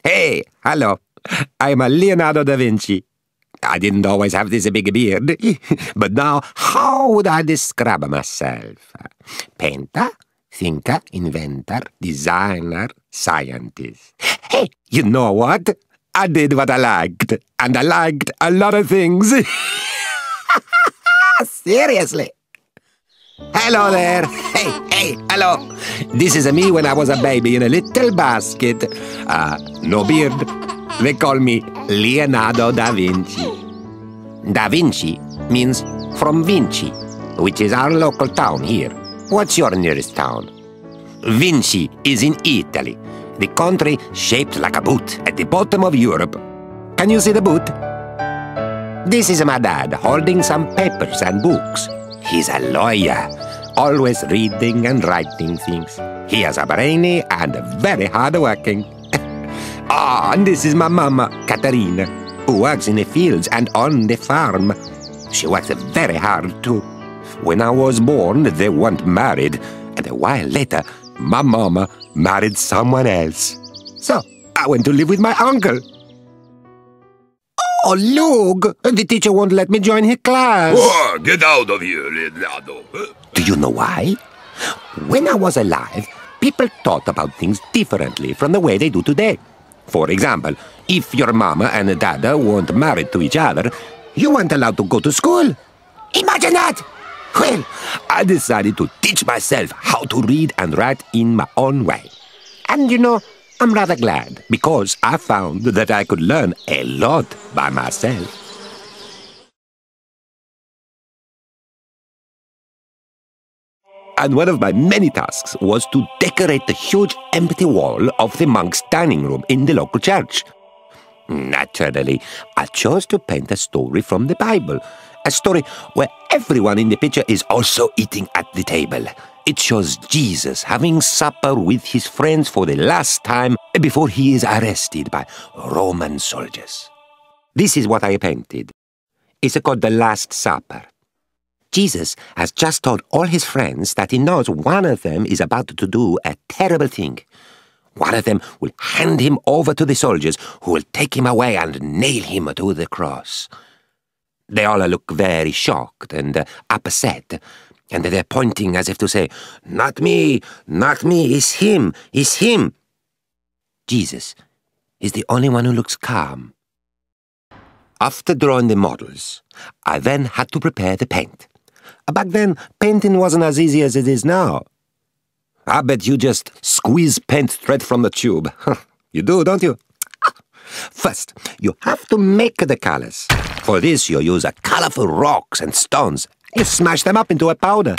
Hey, hello. I'm a Leonardo da Vinci. I didn't always have this big beard, but now how would I describe myself? Painter, thinker, inventor, designer, scientist. Hey, you know what? I did what I liked, and I liked a lot of things. Seriously. Hello there. Hey, hello. This is me when I was a baby in a little basket. No beard. They call me Leonardo da Vinci. Da Vinci means from Vinci, which is our local town here. What's your nearest town? Vinci is in Italy, the country shaped like a boot at the bottom of Europe. Can you see the boot? This is my dad holding some papers and books. He's a lawyer, always reading and writing things. He is a brainy and very hard-working. And this is my mama, Caterina, who works in the fields and on the farm. She works very hard, too. When I was born, they weren't married, and a while later, my mama married someone else. So, I went to live with my uncle. Oh, look! The teacher won't let me join his class. Oh, get out of here, Leonardo. Do you know why? When I was alive, people thought about things differently from the way they do today. For example, if your mama and dada weren't married to each other, you weren't allowed to go to school. Imagine that! Well, I decided to teach myself how to read and write in my own way. And you know, I'm rather glad, because I found that I could learn a lot by myself. And one of my many tasks was to decorate the huge empty wall of the monk's dining room in the local church. Naturally, I chose to paint a story from the Bible, a story where everyone in the picture is also eating at the table. It shows Jesus having supper with his friends for the last time before he is arrested by Roman soldiers. This is what I painted. It's called The Last Supper. Jesus has just told all his friends that he knows one of them is about to do a terrible thing. One of them will hand him over to the soldiers, who will take him away and nail him to the cross. They all look very shocked and upset, and they're pointing as if to say, not me, it's him, it's him. Jesus is the only one who looks calm. After drawing the models, I then had to prepare the paint. Back then, painting wasn't as easy as it is now. I bet you just squeeze paint straight from the tube. You do, don't you? First, you have to make the colors. For this, you use colorful rocks and stones. You smash them up into a powder.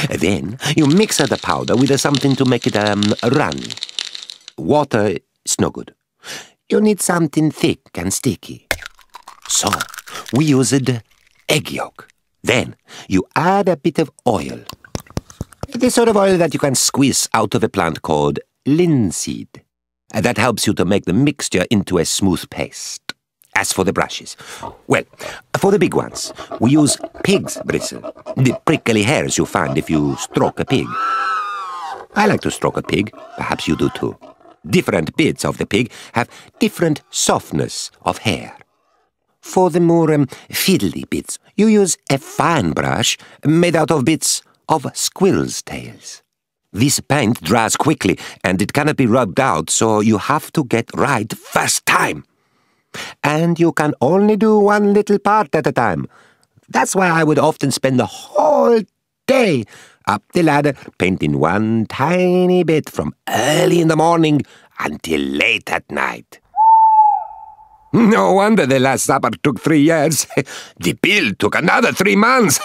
Then, you mix the powder with something to make it run. Water is no good. You need something thick and sticky. So, we used egg yolk. Then, you add a bit of oil. The sort of oil that you can squeeze out of a plant called linseed. That helps you to make the mixture into a smooth paste. As for the brushes, well, for the big ones, we use pig's bristle, the prickly hairs you find if you stroke a pig. I like to stroke a pig, perhaps you do too. Different bits of the pig have different softness of hair. For the more fiddly bits, you use a fine brush made out of bits of squirrel's tails. This paint dries quickly and it cannot be rubbed out, so you have to get right first time. And you can only do one little part at a time. That's why I would often spend the whole day up the ladder painting one tiny bit from early in the morning until late at night. No wonder the Last Supper took 3 years. The bill took another 3 months.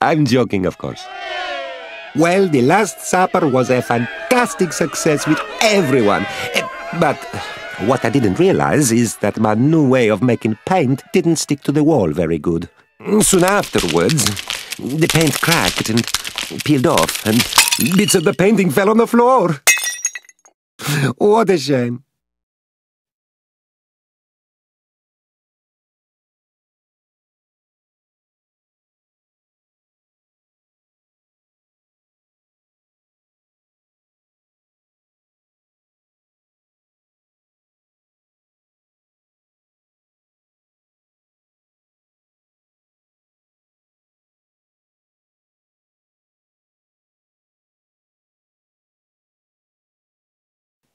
I'm joking, of course. Well, the Last Supper was a fantastic success with everyone. But what I didn't realize is that my new way of making paint didn't stick to the wall very good. Soon afterwards, the paint cracked and peeled off, and bits of the painting fell on the floor. What a shame.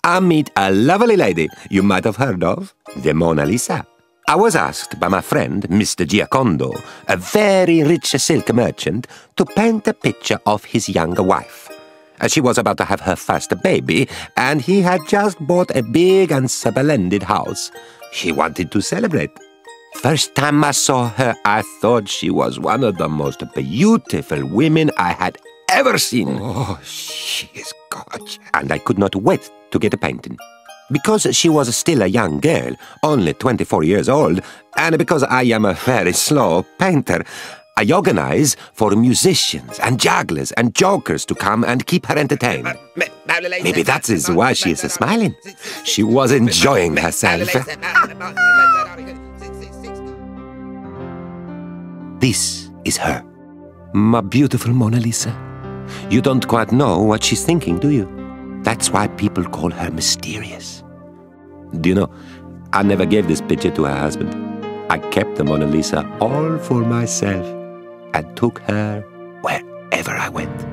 I meet a lovely lady you might have heard of, the Mona Lisa. I was asked by my friend, Mr. Giacondo, a very rich silk merchant, to paint a picture of his younger wife. She was about to have her first baby, and he had just bought a big and splendid house. She wanted to celebrate. First time I saw her, I thought she was one of the most beautiful women I had ever seen. Oh, she is gorgeous. And I could not wait to get a painting. Because she was still a young girl, only 24 years old, and because I am a very slow painter, I organize for musicians and jugglers and jokers to come and keep her entertained. Maybe that is why she is smiling. She was enjoying herself. This is her, my beautiful Mona Lisa. You don't quite know what she's thinking, do you? That's why people call her mysterious. Do you know, I never gave this picture to her husband. I kept the Mona Lisa all for myself and took her wherever I went.